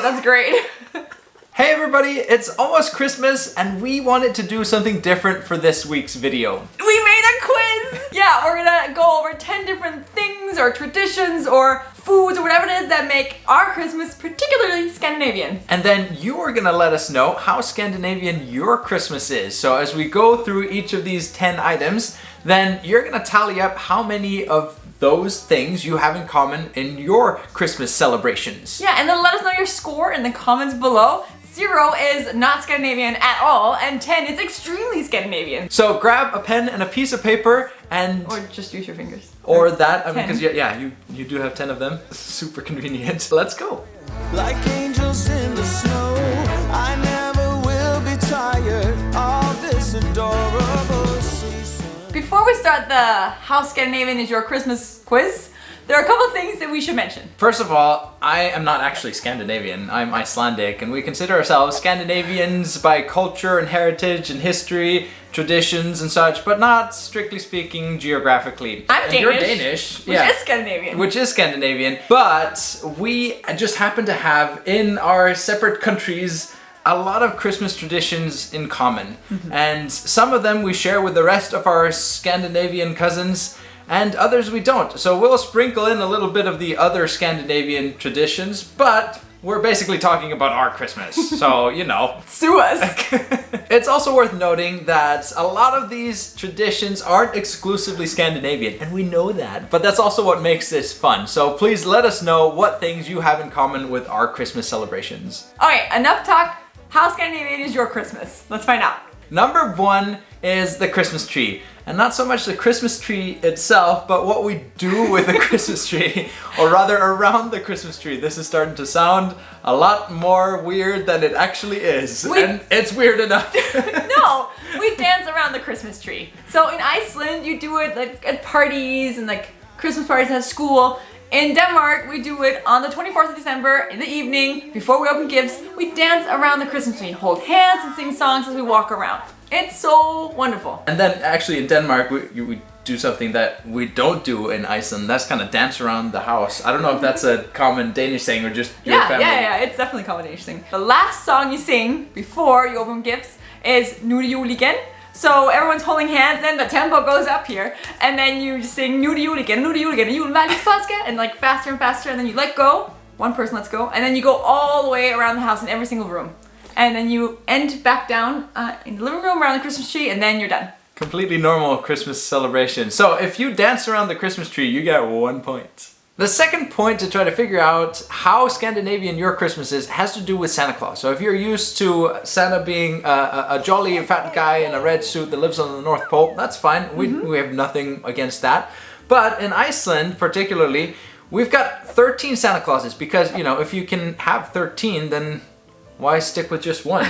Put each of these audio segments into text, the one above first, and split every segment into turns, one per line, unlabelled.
That's great.
Hey everybody, it's almost Christmas and we wanted to do something different for this week's video.
We made a quiz! Yeah, we're gonna go over 10 different things or traditions or foods or whatever it is that make our Christmas particularly Scandinavian.
And then you are gonna let us know how Scandinavian your Christmas is. So as we go through each of these 10 items, then you're gonna tally up how many of those things you have in common in your Christmas celebrations.
Yeah, and then let us know your score in the comments below. 0 is not Scandinavian at all, and 10 is extremely Scandinavian.
So grab a pen and a piece of paper and...
Or just use your fingers.
Or that, I mean,
10.
because you do have 10 of them. Super convenient. Let's go.
Like angels in the snow, I never will be tired of this adorable season.
Before we start the How Scandinavian is Your Christmas quiz, there are a couple of things that we should mention.
First of all, I am not actually Scandinavian. I'm Icelandic, and we consider ourselves Scandinavians by culture and heritage and history, traditions and such, but not strictly speaking geographically.
I'm
And
Danish.
You're Danish,
Which is Scandinavian.
Which is Scandinavian, but we just happen to have in our separate countries a lot of Christmas traditions in common. And some of them we share with the rest of our Scandinavian cousins, and others we don't. So we'll sprinkle in a little bit of the other Scandinavian traditions, but we're basically talking about our Christmas. So, you know.
Sue us.
It's also worth noting that a lot of these traditions aren't exclusively Scandinavian, and we know that, but that's also what makes this fun. So please let us know what things you have in common with our Christmas celebrations.
Okay, enough talk. How Scandinavian is your Christmas? Let's find out.
Number 1 is the Christmas tree. And not so much the Christmas tree itself, but what we do with the Christmas tree, or rather around the Christmas tree. This is starting to sound a lot more weird than it actually is. And it's weird enough.
No, we dance around the Christmas tree. So in Iceland, you do it like at parties and like Christmas parties at school. In Denmark, we do it on the 24th of December in the evening before we open gifts. We dance around the Christmas tree, hold hands and sing songs as we walk around. It's so wonderful.
And then actually in Denmark, we do something that we don't do in Iceland. That's kind of dance around the house. I don't know if that's a common Danish thing or just your family.
Yeah, it's definitely a common Danish thing. The last song you sing before you open gifts is Nu er det jul igen. So everyone's holding hands, then the tempo goes up here, and then you just sing Nu er det jul igen, nu er det jul igen, julen var lidt påske, and like faster and faster, and then you let go, one person lets go, and then you go all the way around the house in every single room. And then you end back down in the living room around the Christmas tree, and then you're done.
Completely normal Christmas celebration. So if you dance around the Christmas tree, you get 1 point. The second point to try to figure out how Scandinavian your Christmas is has to do with Santa Claus. So if you're used to Santa being a jolly fat guy in a red suit that lives on the North Pole, that's fine. We have nothing against that. But in Iceland particularly, we've got 13 Santa Clauses because, you know, if you can have 13, then why stick with just one?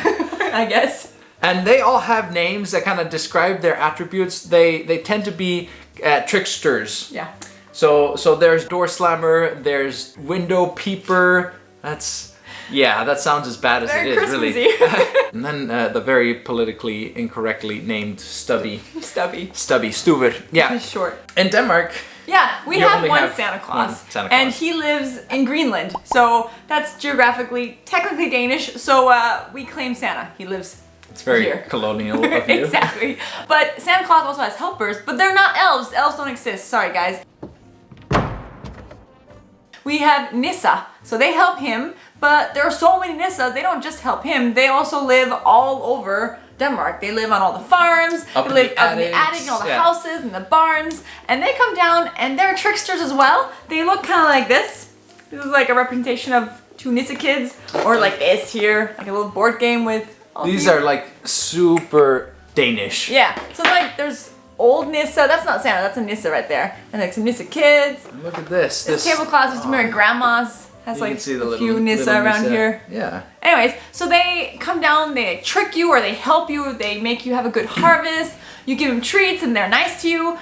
I guess.
And they all have names that kind of describe their attributes. They tend to be tricksters.
Yeah.
So there's door slammer, there's window peeper. That sounds as bad as
Very
it is, really.
Christmassy.
And then the very politically incorrectly named Stubby.
Stubby.
Stuver. Yeah.
It's short.
In Denmark.
Yeah, we
You
have
only
one
have
Santa Claus,
one Santa Claus.
and he lives in Greenland, so that's geographically, technically Danish, so we claim Santa. He lives
It's very
here.
colonial of you.
Exactly. But Santa Claus also has helpers, but they're not elves. Elves don't exist. Sorry, guys. We have Nissa, so they help him, but there are so many Nissa, they don't just help him, they also live all over Denmark. They live on all the farms,
Up
they
in
live
the
up in the
attics,
attic and all the
yeah.
houses and the barns, and they come down and they're tricksters as well. They look kind of like this. This is like a representation of 2 Nissa kids, or like this here, like a little board game with all
These
these.
are like super Danish.
Yeah, so like there's old Nissa, that's not Santa, that's a Nissa right there. And like some Nissa kids.
Look at this.
This tablecloth is to marry grandmas. Has
You
like
can see the
a
little,
few Nissa
little
around
Nissa.
here.
Yeah.
Anyways, so they come down, they trick you or they help you, they make you have a good harvest, you give them treats and they're nice to you,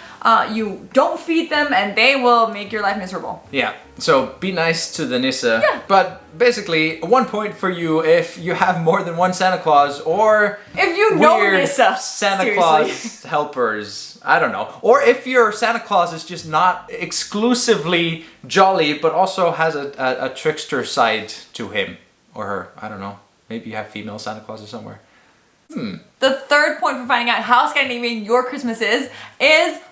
you don't feed them and they will make your life miserable.
Yeah, so be nice to the Nissa.
Yeah.
But basically, 1 point for you if you have more than one Santa Claus or
If you know
weird
Nissa,
Santa
seriously.
Claus helpers. I don't know. Or if your Santa Claus is just not exclusively jolly, but also has a trickster side to him. or her. I don't know. Maybe you have female Santa Clauses somewhere.
The third point for finding out how Scandinavian your Christmas is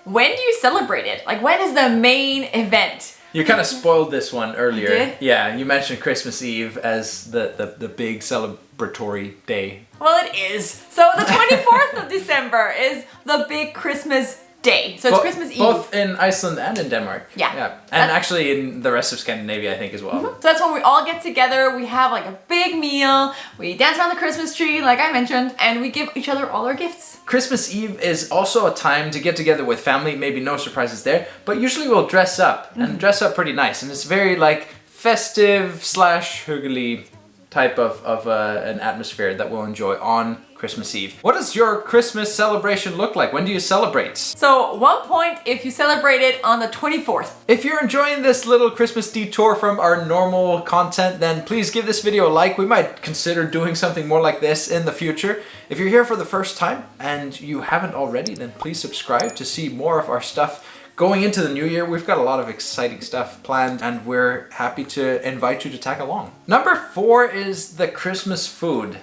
when do you celebrate it? Like, when is the main event?
You kind of spoiled this one earlier.
Did?
Yeah, you mentioned Christmas Eve as the big celebratory day.
Well, it is. So the 24th of December is the big Christmas day. So it's Christmas Eve.
Both in Iceland and in Denmark.
Yeah.
And actually in the rest of Scandinavia, I think, as well.
So that's when we all get together, we have like a big meal, we dance around the Christmas tree, like I mentioned, and we give each other all our gifts.
Christmas Eve is also a time to get together with family, maybe no surprises there, but usually we'll dress up, and dress up pretty nice. And it's very like festive / hyggelig type of an atmosphere that we'll enjoy on Christmas Eve. What does your Christmas celebration look like? When do you celebrate?
So 1 point if you celebrate it on the 24th.
If you're enjoying this little Christmas detour from our normal content, then please give this video a like. We might consider doing something more like this in the future. If you're here for the first time and you haven't already, then please subscribe to see more of our stuff. Going into the new year, we've got a lot of exciting stuff planned and we're happy to invite you to tag along. Number 4 is the Christmas food.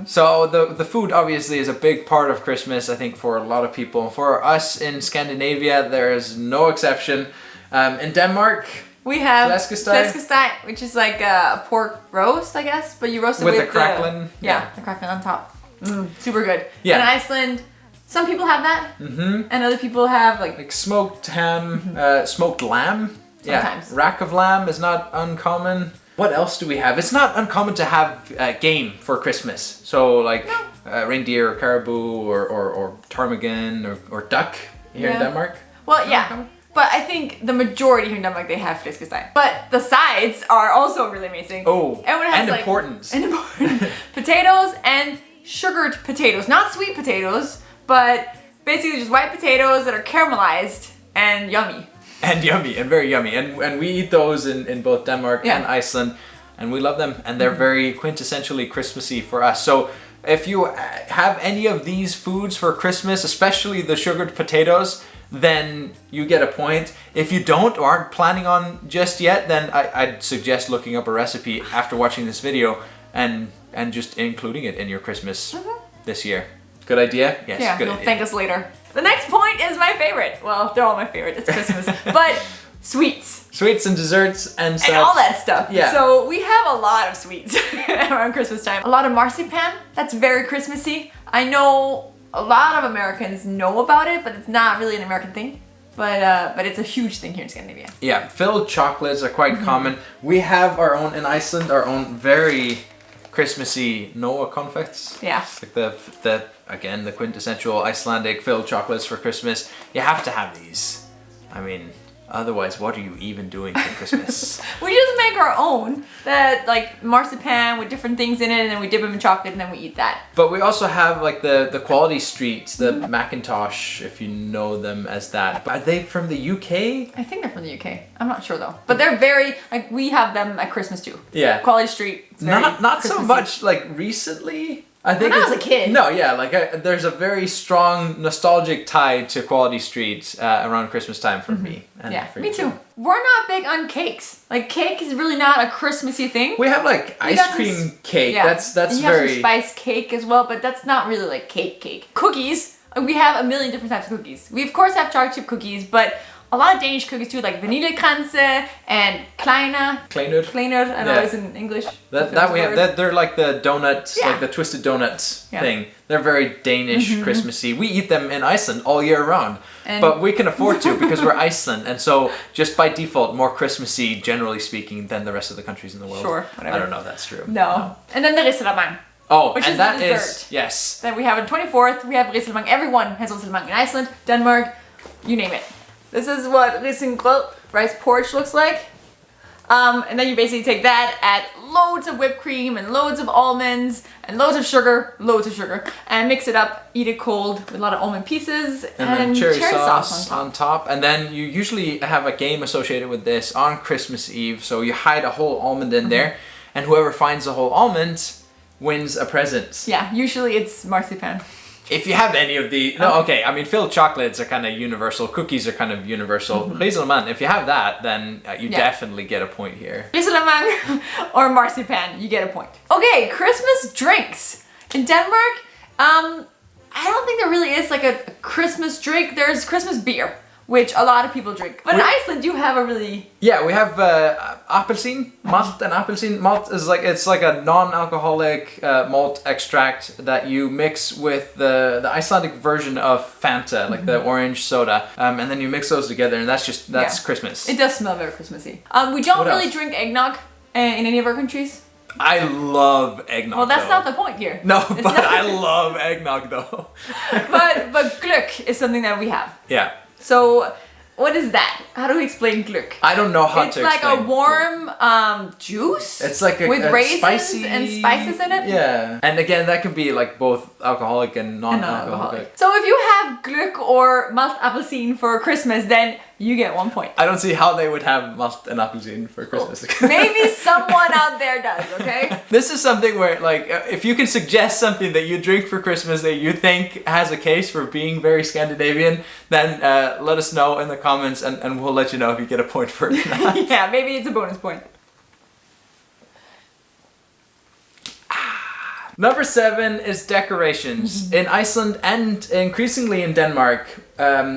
So the food obviously is a big part of Christmas, I think, for a lot of people. For us in Scandinavia, there is no exception. In Denmark,
we have
flæskesteg,
which is like a pork roast, I guess, but you roast it
with
with
the crackling.
the crackling on top. Super good.
Yeah.
In Iceland, some people have that, and other people have like
smoked ham, smoked lamb.
Sometimes.
Yeah, rack of lamb is not uncommon. What else do we have? It's not uncommon to have game for Christmas. So like reindeer or caribou or ptarmigan or duck here in Denmark.
Well, yeah. But I think the majority here in Denmark, they have flæskesteg. But the sides are also really amazing.
Oh,
Everyone has,
and
like,
important.
And important. Potatoes and sugared potatoes. Not sweet potatoes, but basically just white potatoes that are caramelized and yummy.
And yummy, and very yummy. And we eat those in both Denmark and Iceland, and we love them. And they're very quintessentially Christmassy for us. So if you have any of these foods for Christmas, especially the sugared potatoes, then you get a point. If you don't or aren't planning on just yet, then I'd suggest looking up a recipe after watching this video and just including it in your Christmas this year. Good idea? Yes,
yeah,
good
you'll
idea.
thank us later. The next point is my favorite. Well, they're all my favorite. It's Christmas. But sweets.
Sweets and desserts and such.
And all that stuff.
Yeah.
So we have a lot of sweets around Christmas time. A lot of marzipan. That's very Christmassy. I know a lot of Americans know about it, but it's not really an American thing. But it's a huge thing here in Scandinavia.
Yeah, filled chocolates are quite common. We have our own in Iceland, our own very Christmassy Noah confects.
Yeah.
It's like the quintessential Icelandic filled chocolates for Christmas. You have to have these. I mean, otherwise, what are you even doing for Christmas?
We just make our own, that like marzipan with different things in it, and then we dip them in chocolate, and then we eat that.
But we also have like the quality streets, the Macintosh, if you know them as that. Are they from the UK?
I think they're from the UK. I'm not sure though. But they're very, like, we have them at Christmas too.
Yeah.
Quality Street. It's very
Not so
Christmassy.
much like recently. I think
When I was a kid.
No, yeah, like there's a very strong nostalgic tie to Quality Street around Christmas time for me. And
Yeah,
for
me
you
too. We're not big on cakes. Like, cake is really not a Christmassy thing.
We have like
You got
ice
some
cream cake.
Yeah.
That's
and you
very
have some spice cake as well, but that's not really like cake. Cookies. We have a million different types of cookies. We of course have chocolate chip cookies, but a lot of Danish cookies too, like vanillekranse and kleiner.
Kleinert.
Kleiner, I know it's in English.
That we have. They're like the donuts,
Yeah.
like the twisted donuts
Yeah.
thing. They're very Danish, Christmassy. We eat them in Iceland all year round,
And-
but we can afford to because we're Iceland, and so just by default, more Christmassy, generally speaking, than the rest of the countries in the world.
Sure, whatever.
I don't know if that's true.
No. And then the risalamang.
Oh,
Which
and
is
that
the
is
dessert.
yes.
Then we have on 24th, we have risalamang. Everyone has risalamang in Iceland, Denmark, you name it. This is what risengrød, rice porridge, looks like. And then you basically take that, add loads of whipped cream and loads of almonds and loads of sugar, and mix it up, eat it cold with a lot of almond pieces
And then cherry sauce
on top.
on top. And then you usually have a game associated with this on Christmas Eve. So you hide a whole almond in there, and whoever finds the whole almond wins a present.
Yeah, usually it's marzipan.
If you have any of the... No, okay, I mean, filled chocolates are kind of universal. Cookies are kind of universal. Rieselman, if you have that, then you definitely get a point here.
Rieselman or marzipan, you get a point. Okay, Christmas drinks. In Denmark, I don't think there really is like a Christmas drink. There's Christmas beer, which a lot of people drink. But in Iceland, you have a really...
Yeah, we have appelsin, malt, and appelsin. Malt is like, it's like a non-alcoholic malt extract that you mix with the Icelandic version of Fanta, like the orange soda. And then you mix those together, and that's Christmas.
It does smell very Christmassy. We don't really drink eggnog in any of our countries.
I love eggnog.
Well, that's not the point here.
No, but I love eggnog though.
but glögg is something that we have.
Yeah.
So, what is that? How do we explain glögg?
I don't know how to explain.
It's like a warm juice.
It's like
with raisins
spicy,
and spices in it.
Yeah. And again, that can be like both alcoholic and non-alcoholic.
So if you have glögg or malt appelsin for Christmas, then you get 1 point.
I don't see how they would have malt and appelsin for Christmas.
Maybe someone out there does, okay?
This is something where, like, if you can suggest something that you drink for Christmas that you think has a case for being very Scandinavian, then let us know in the comments and we'll let you know if you get a point for it or not.
Yeah, maybe it's a bonus point.
Number 7 is decorations. In Iceland and increasingly in Denmark,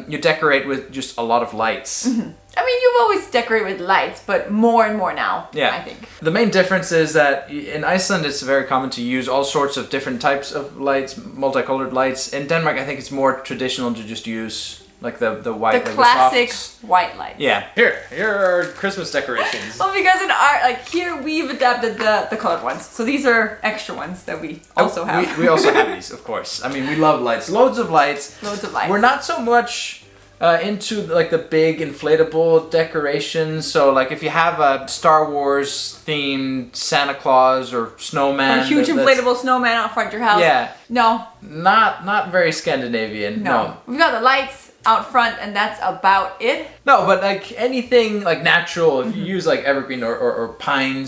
you decorate with just a lot of lights.
I mean, you've always decorated with lights, but more and more now, I think.
The main difference is that in Iceland, it's very common to use all sorts of different types of lights, multicolored lights. In Denmark, I think it's more traditional to just use like the white,
the
like
classic
the soft...
white lights.
Yeah. Here are Christmas decorations.
Well, because in art, like here, we've adapted the colored ones. So these are extra ones that we also have.
We also have these, of course. I mean, we love lights. Loads of lights.
Loads of lights.
We're not so much into like the big inflatable decorations. So like if you have a Star Wars themed Santa Claus or snowman.
Or a huge inflatable snowman out front of your house.
Yeah.
No.
Not very Scandinavian. No.
We've got the lights out front and that's about it.
No, but like anything like natural, if you use like evergreen or pine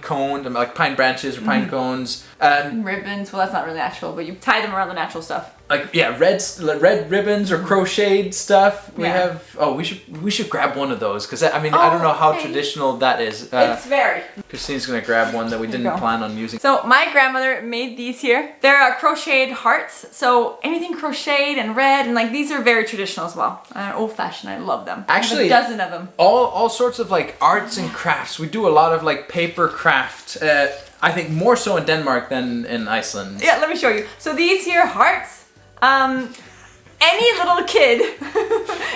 cone, like pine branches or pine cones.
Ribbons, well that's not really natural, but you tie them around the natural stuff.
Like red ribbons or crocheted stuff. We have. Oh, we should grab one of those because I mean I don't know how traditional that is.
It's very.
Christine's gonna grab one that we didn't plan on using.
So my grandmother made these here. They're crocheted hearts. So anything crocheted and red and like these are very traditional as well. Old fashioned. I love them.
Actually,
I have a dozen of them.
All sorts of like arts and crafts. We do a lot of like paper craft. I think more so in Denmark than in Iceland.
Yeah, let me show you. So these here hearts. Any little kid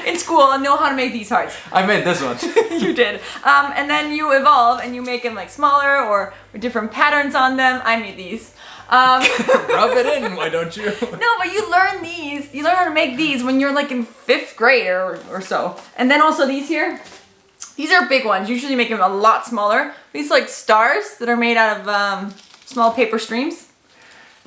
in school know how to make these hearts.
I made this one.
You did. And then you evolve and you make them like smaller or with different patterns on them. I made these.
Rub it in, why don't you?
No, but you learn these. You learn how to make these when you're like in 5th grade or so. And then also these here. These are big ones. Usually you make them a lot smaller. These are like stars that are made out of small paper streams.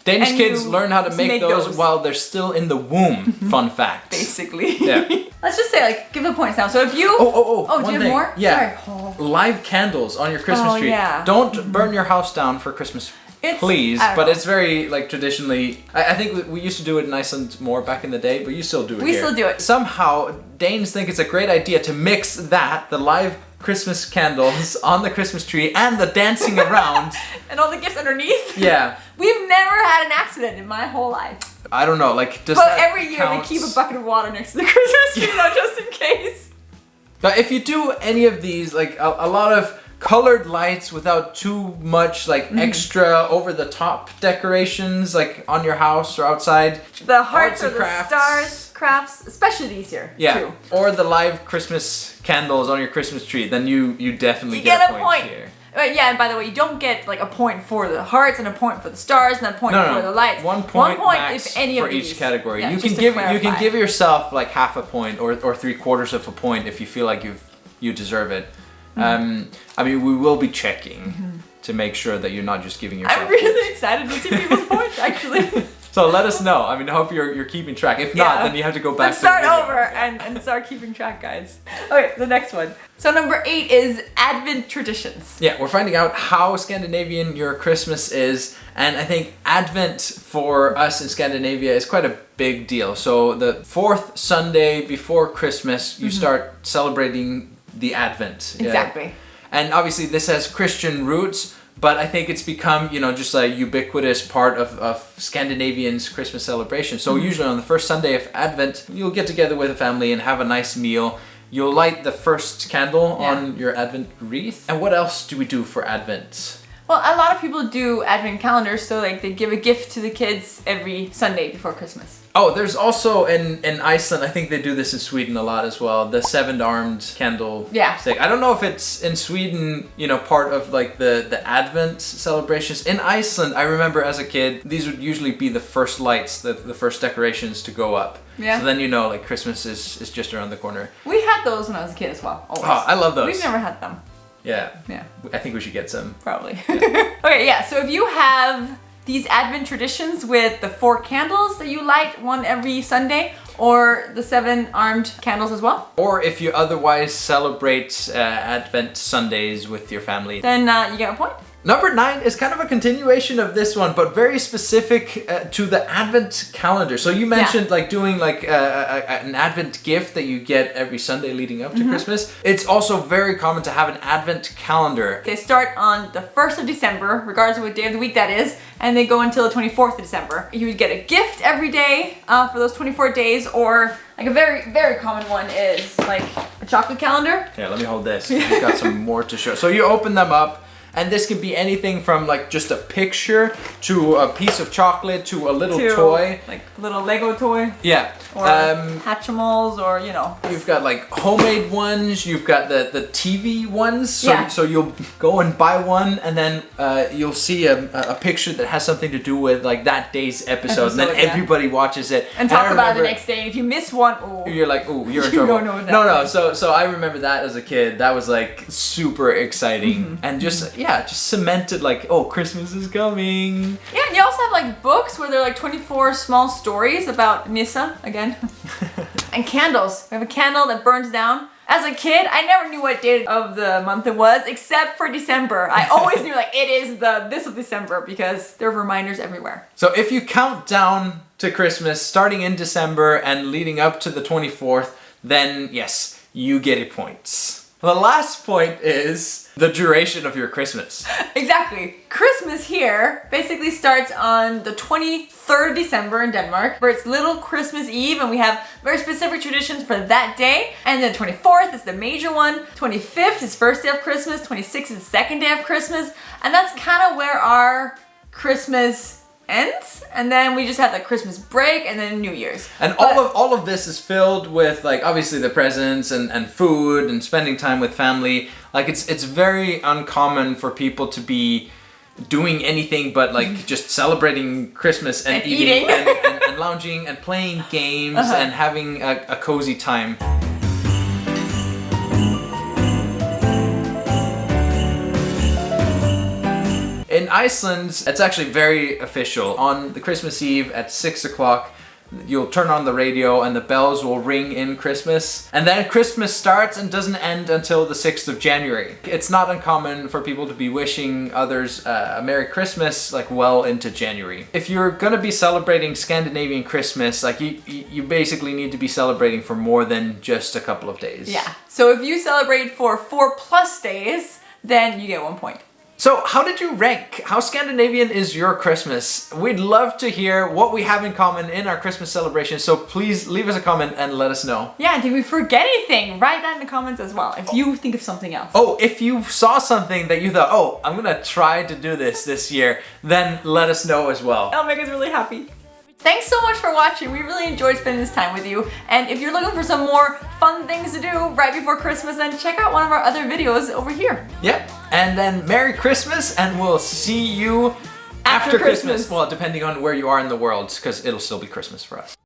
Danish kids learn how to make those while they're still in the womb. Fun fact.
Basically.
Yeah.
Let's just say, like, give the points now. So if you...
Oh,
do you have more?
Yeah.
Sorry.
Live candles on your Christmas tree.
Yeah.
Don't burn your house down for Christmas, please. But it's very, like, traditionally... I think we used to do it in Iceland more back in the day, but you still do it here.
We still do it.
Somehow, Danes think it's a great idea to mix the live Christmas candles on the Christmas tree and the dancing around.
And all the gifts underneath.
Yeah.
We've never had an accident in my whole life.
I don't know, like, does
But
that
every year
count?
they keep a bucket of water next to the Christmas tree now just in case.
But if you do any of these, like a lot of colored lights without too much like extra over the top decorations like on your house or outside.
The hearts or
and
the
crafts.
stars, crafts, especially these here.
Yeah.
Too.
Or the live Christmas candles on your Christmas tree, then you definitely
You
get
get
a
a
point
point.
here.
Yeah, and by the way, you don't get like a point for the hearts and a point for the stars and a point for the lights.
1 point max
if any
for
of these.
each category.
Yeah,
you
just
can
to
give yourself like half a point or 3/4 of a point if you feel like you deserve it. I mean, we will be checking to make sure that you're not just giving yourself
I'm really
points.
excited to see people's points actually.
So let us know. I mean, I hope you're keeping track. If not, then you have to go back.
Let's start over and start keeping track, guys. Okay, the next one. So number 8 is Advent traditions.
Yeah, we're finding out how Scandinavian your Christmas is, And I think Advent for us in Scandinavia is quite a big deal. So the 4th Sunday before Christmas, you start celebrating the Advent.
Exactly.
And obviously this has Christian roots, but I think it's become, you know, just a ubiquitous part of Scandinavians' Christmas celebration. So usually on the first Sunday of Advent, you'll get together with a family and have a nice meal. You'll light the first candle on your Advent wreath. And what else do we do for Advent?
Well, a lot of people do Advent calendars, so like they give a gift to the kids every Sunday before Christmas.
Oh, there's also in Iceland, I think they do this in Sweden a lot as well, the 7-armed candle stick. I don't know if it's in Sweden, you know, part of like the Advent celebrations. In Iceland, I remember as a kid, these would usually be the first lights, the first decorations to go up.
Yeah.
So then you know, like Christmas is just around the corner.
We had those when I was a kid as well. Always.
Oh, I love those.
We've never had them.
Yeah.
Yeah.
I think we should get some.
Probably. Okay, yeah, so if you have these Advent traditions with the 4 candles that you light, one every Sunday, or the 7-armed candles as well.
Or if you otherwise celebrate Advent Sundays with your family.
Then you get a point.
Number 9 is kind of a continuation of this one, but very specific to the Advent calendar. So you mentioned like doing like an Advent gift that you get every Sunday leading up to Christmas. It's also very common to have an Advent calendar.
They start on the 1st of December, regardless of what day of the week that is, and they go until the 24th of December. You would get a gift every day for those 24 days, or like a very, very common one is like a chocolate calendar.
Yeah, let me hold this. We've got some more to show. So you open them up. And this can be anything from like just a picture to a piece of chocolate to a little toy.
Like a little Lego toy.
Yeah.
Or Hatchimals, or you know.
You've got like homemade ones, you've got the TV ones. So you'll go and buy one, and then you'll see a picture that has something to do with like that day's episode and then everybody watches it.
And talk about it the next day. If you miss one,
you're like, ooh, you're in trouble.
Don't know what that is.
So I remember that as a kid. That was like super exciting. And just cemented like, oh, Christmas is coming.
Yeah, and you also have like books where they're like 24 small stories about Nissa again. And candles. We have a candle that burns down. As a kid, I never knew what day of the month it was, except for December. I always knew like it is this of December because there are reminders everywhere.
So if you count down to Christmas, starting in December and leading up to the 24th, then yes, you get a point. The last point is the duration of your Christmas.
Exactly. Christmas here basically starts on the 23rd of December in Denmark, where it's Little Christmas Eve, and we have very specific traditions for that day. And then 24th is the major one. 25th is first day of Christmas. 26th is second day of Christmas. And that's kind of where our Christmas ends, and then we just have the Christmas break and then New Year's.
And all of this is filled with like obviously the presents and food and spending time with family. Like it's very uncommon for people to be doing anything but like just celebrating Christmas and eating and lounging and playing games and having a cozy time. In Iceland, it's actually very official. On the Christmas Eve at 6 o'clock, you'll turn on the radio and the bells will ring in Christmas. And then Christmas starts and doesn't end until the 6th of January. It's not uncommon for people to be wishing others a Merry Christmas like well into January. If you're gonna be celebrating Scandinavian Christmas, like you basically need to be celebrating for more than just a couple of days.
Yeah, so if you celebrate for 4+ days, then you get 1 point.
So how did you rank? How Scandinavian is your Christmas? We'd love to hear what we have in common in our Christmas celebration, so please leave us a comment and let us know.
Yeah, did we forget anything? Write that in the comments as well, if you think of something else.
Oh, if you saw something that you thought, oh, I'm gonna try to do this year, then let us know as well.
That'll make us really happy. Thanks so much for watching. We really enjoyed spending this time with you. And if you're looking for some more fun things to do right before Christmas, then check out one of our other videos over here.
Yep. And then Merry Christmas, and we'll see you after Christmas. Well, depending on where you are in the world, because it'll still be Christmas for us.